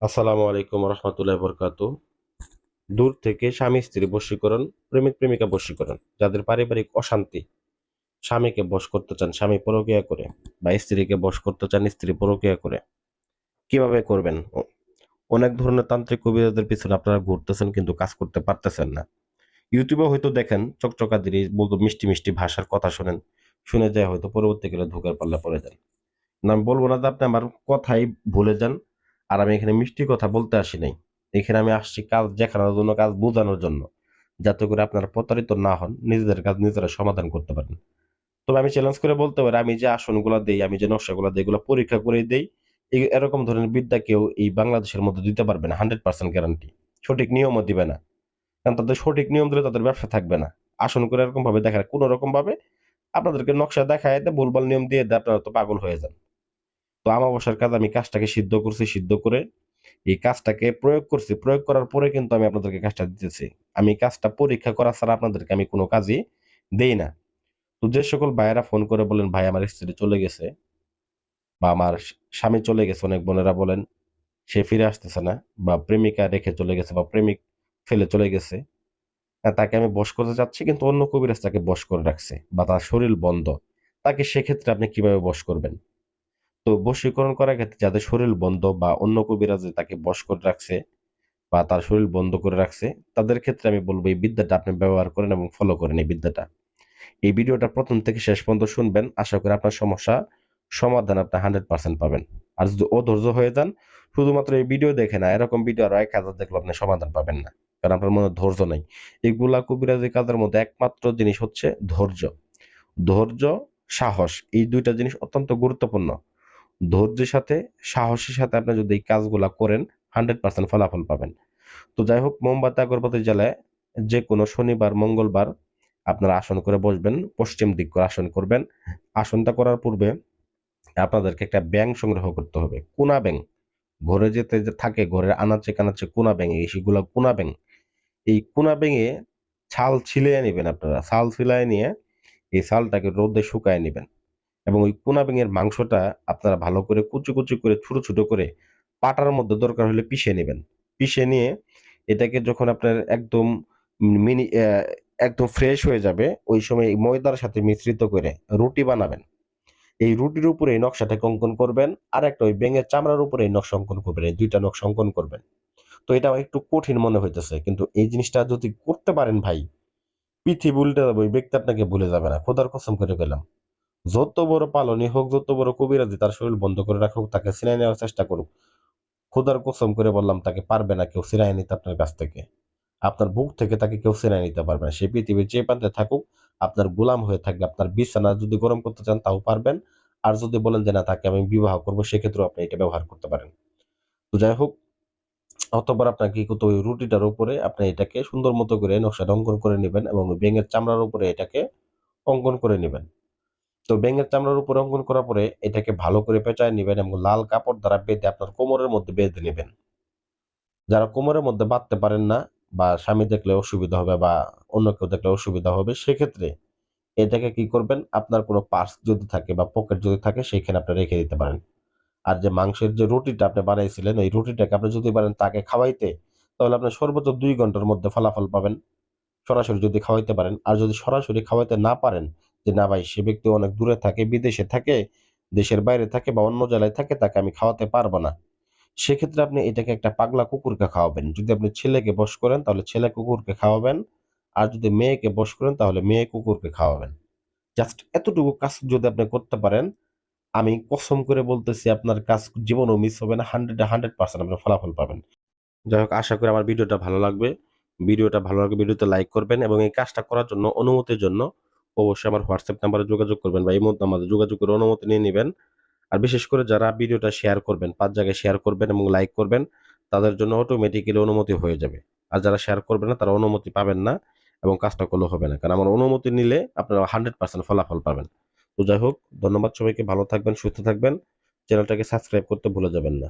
আসসালামু আলাইকুম রহমতুল্লাহ বরকাত। দূর থেকে স্বামী স্ত্রী বশীকরণ, প্রেমিক প্রেমিকা বশীকরণ, যাদের পারিবারিক অশান্তি, স্বামীকে বশ করতে চান স্বামী পরকীয়া করে, বা স্ত্রীকে বশ করতে চান স্ত্রী পরকীয়া করে, কিভাবে করবেন? অনেক ধরনের তান্ত্রিক কবিরাজদের পিছনে আপনারা ঘুরতেছেন কিন্তু কাজ করতে পারতেছেন না। ইউটিউবে হয়তো দেখেন চকচকাদেরই বলতো মিষ্টি মিষ্টি ভাষার কথা শোনেন, শুনে যায় হয়তো পরবর্তীকালে ধোকার পাল্লা পড়ে যান। না, আমি বলবো না যে আপনি আমার কথাই ভুলে যান। আর আমি এখানে মিষ্টি কথা বলতে আসি নাই। এখানে আমি আসছি কাজ দেখানোর জন্য, কাজ বোঝানোর জন্য, যাতে করে আপনারা প্রতারিত না হন, নিজেদের কাজ নিজেরা সমাধান করতে পারেন। তবে আমি চ্যালেঞ্জ করে বলতে পারি, আমি যে আসনগুলা দেই, আমি যে নকশাগুলা দেই, এগুলো পরীক্ষা করে দেই। এরকম ধরনের বিদ্যা কেউ এই বাংলাদেশের মধ্যে দিতে পারবে না, 100% গ্যারান্টি। সঠিক নিয়মও দিবে না, কারণ তাদের সঠিক নিয়ম দিলে তাদের ব্যবসা থাকবে না। আসন করে এরকম ভাবে দেখায়, কোন রকম ভাবে আপনাদেরকে নকশা দেখায় দেয়, ভুলভাল নিয়ম দিয়ে দেয়, আপনারা তো পাগল হয়ে যান। তো আমাবস্যার কাজ আমি কাজটাকে সিদ্ধ করছি, সিদ্ধ করে এই কাজটাকে প্রয়োগ করছি। প্রয়োগ করার পরে কিন্তু আমি আপনাদেরকে কাজটা দিতেছি। আমি কাজটা পরীক্ষা করা ছাড়া আপনাদেরকে আমি কোনো কাজই দেই না। তো যে সকল ভাইয়েরা ফোন করে বলেন, ভাই আমার স্ত্রী চলে গেছে বা আমার স্বামী চলে গেছে, অনেক বোনেরা বলেন সে ফিরে আসতেছে না, বা প্রেমিকা রেখে চলে গেছে, বা প্রেমিক ফেলে চলে গেছে, তাকে আমি বশ করতে চাচ্ছি কিন্তু অন্য কবিরাজ তাকে বশ করে রাখছে বা তার শরীর বন্ধ, তাকে সেক্ষেত্রে আপনি কিভাবে বশ করবেন? তো বশীকরণ করার ক্ষেত্রে যাদের শরীর বন্ধ বা অন্য কবিরাজে তাকে বশ করে রাখছে বা তার শরীর বন্ধ করে রাখছে, তাদের ক্ষেত্রে আমি বলবো এই বিদ্যাটা আপনি ব্যবহার করেন এবং ফলো করেন এই বিদ্যাটা। এই ভিডিওটা প্রথম থেকে শেষ পর্যন্ত শুনবেন। আশা করি আপনার সমস্যা সমাধান আপনি 100% পাবেন। আর যদি অধৈর্য হয়ে যান, শুধুমাত্র এই ভিডিও দেখে না, এরকম ভিডিও আরো 1000 দেখলে আপনি সমাধান পাবেন না। কারণ আপনার মনে ধৈর্য নাই। এগুলা কবিরাজি কাজের মধ্যে একমাত্র জিনিস হচ্ছে ধৈর্য। ধৈর্য, সাহস, এই ২ টা জিনিস অত্যন্ত গুরুত্বপূর্ণ। ধৈর্যের সাথে, সাহসের সাথে আপনি যদি এই কাজগুলা করেন, 100% ফলাফল পাবেন। তো যাই হোক, মোমবাতি আগরবাতি জ্বালায় যেকোনো শনিবার, মঙ্গলবার আপনারা আসন করে বসবেন। পশ্চিম দিক করে আসন করবেন। আসনটা করার পূর্বে আপনাদেরকে একটা ব্যাঙ সংগ্রহ করতে হবে। কুনা ব্যাঙ। ঘরে যে থাকে, ঘরের আনাচে-কানাচে কুনা ব্যাঙ, সেগুলা কুনা ব্যাঙ। এই কুনা ব্যাঙে ছাল ছিলাইয়া নিবেন আপনারা। ছাল ছিলাইয়া নিয়ে এই ছালটাকে রোদে শুকায় নিবেন। এবং ওই কুনা ব্যাঙের মাংসটা আপনারা ভালো করে কুচি, কুচি করে ছোট, ছোট করে পাটার মধ্যে দরকার হলে পিষে নিবেন। পিষে নিয়ে এটাকে যখন আপনার একদম মিনি একদম ফ্রেশ হয়ে যাবে, ওই সময় এই ময়দার সাথে মিশ্রিত করে রুটি বানাবেন। এই রুটির উপরে এই নকশাটাকে অঙ্কন করবেন। আরেকটা ওই ব্যাঙের চামড়ার উপরে এই নকশা অঙ্কন করবেন। এই ২ টা নকশা অঙ্কন করবেন। তো এটা একটু কঠিন মনে হইতেছে। কিন্তু এই জিনিসটা যদি করতে পারেন ভাই, পৃথিবী উল্টে যাবে। ওই ব্যক্তি আপনাকে ভুলে যাবে না। খোদার কসম করে গেলাম। যত বড় পালনই হোক, যত বড় কবিরাজি তার শরীর বন্ধ করে রাখুক, তাকে ছিনাই নেওয়ার চেষ্টা করুক, খোদার কসম করে বললাম তাকে পারবে না কেউ ছিনাই নিতে আপনার কাছ থেকে। আপনার বুক থেকে তাকে কেউ ছিনাই নিতে পারবে না। সে পৃথিবীর যে প্রান্তে থাকুক, আপনার গোলাম হয়ে থাকবে। আপনার বিছানা যদি গরম করতে চান তাও পারবেন। আর যদি বলেন যে না, তাকে আমি বিবাহ করবো, সেক্ষেত্রেও আপনি এটা ব্যবহার করতে পারেন। তো যাই হোক, অতঃপর আপনাকে কি করতে হবে, ওই রুটিটার উপরে আপনি এটাকে সুন্দর মতো করে নকশাটা অঙ্কন করে নিবেন এবং ব্যাঙের চামড়ার উপরে এটাকে অঙ্কন করে নিবেন। তো ব্যাঙের চামড়ার উপরে অঙ্কন করার পরে এটাকে ভালো করে পেঁচায় নিবেন এবং লাল কাপড় দ্বারা বেঁধে আপনার কোমরের মধ্যে বেঁধে নিবেন। যারা কোমরের মধ্যে বাঁধতে পারেন না, বা স্বামী দেখলে অসুবিধা হবে বা অন্য কেউ দেখলে অসুবিধা হবে, সেক্ষেত্রে এটাকে কি করবেন, আপনার কোনো পার্স যদি থাকে বা পকেট যদি থাকে সেখানে আপনি রেখে দিতে পারেন। আর যে মাংসের যে রুটিটা আপনি বানাইছিলেন, ওই রুটিটাকে আপনি যদি পারেন তাকে খাওয়াইতে, তাহলে আপনি সর্বোচ্চ ২ ঘন্টার মধ্যে ফলাফল পাবেন। সরাসরি যদি খাওয়াইতে পারেন। আর যদি সরাসরি খাওয়াইতে না পারেন, যে না ভাই সে ব্যক্তি অনেক দূরে থাকে, বিদেশে থাকে, দেশের বাইরে থাকে বা অন্য জেলায় থাকে, তাকে আমি খাওয়াতে পারবো না, সেক্ষেত্রে আপনি এটাকে একটা পাগলা কুকুরকে খাওয়াবেন। যদি আপনি ছেলেকে বশ করেন তাহলে ছেলে কুকুরকে খাওয়াবেন। আর যদি মেয়েকে বশ করেন তাহলে মেয়ে কুকুরকে খাওয়াবেন। জাস্ট এতটুকু কাজ যদি আপনি করতে পারেন, আমি কসম করে বলতেছি আপনার কাজ জীবনেও মিস হবে না। 100% আপনি ফলাফল পাবেন। যাই হোক, আশা করি আমার ভিডিওটা ভালো লাগবে। ভিডিওটা ভালো লাগলে ভিডিওতে লাইক করবেন এবং এই কাজটা করার জন্য অনুমতির জন্য অবশ্যই আমার হোয়াটসঅ্যাপ নাম্বারে যোগাযোগ করবেন বা ইমো নাম্বারে যোগাযোগ করে অনুমতি নিয়ে নিবেন। আর বিশেষ করে যারা ভিডিওটা শেয়ার করবেন, ৫ জায়গায় শেয়ার করবেন এবং লাইক করবেন, তাদের জন্য অটোমেটিক্যালি অনুমতি হয়ে যাবে। আর যারা শেয়ার করবেন না, তারা অনুমতি পাবেন না এবং কাজটা করলেও হবে না। কারণ আমার অনুমতি নিলে আপনারা 100% ফলাফল পাবেন। তো যাই হোক, ধন্যবাদ সবাইকে। ভালো থাকবেন, সুস্থ থাকবেন। চ্যানেলটাকে সাবস্ক্রাইব করতে ভুলে যাবেন না।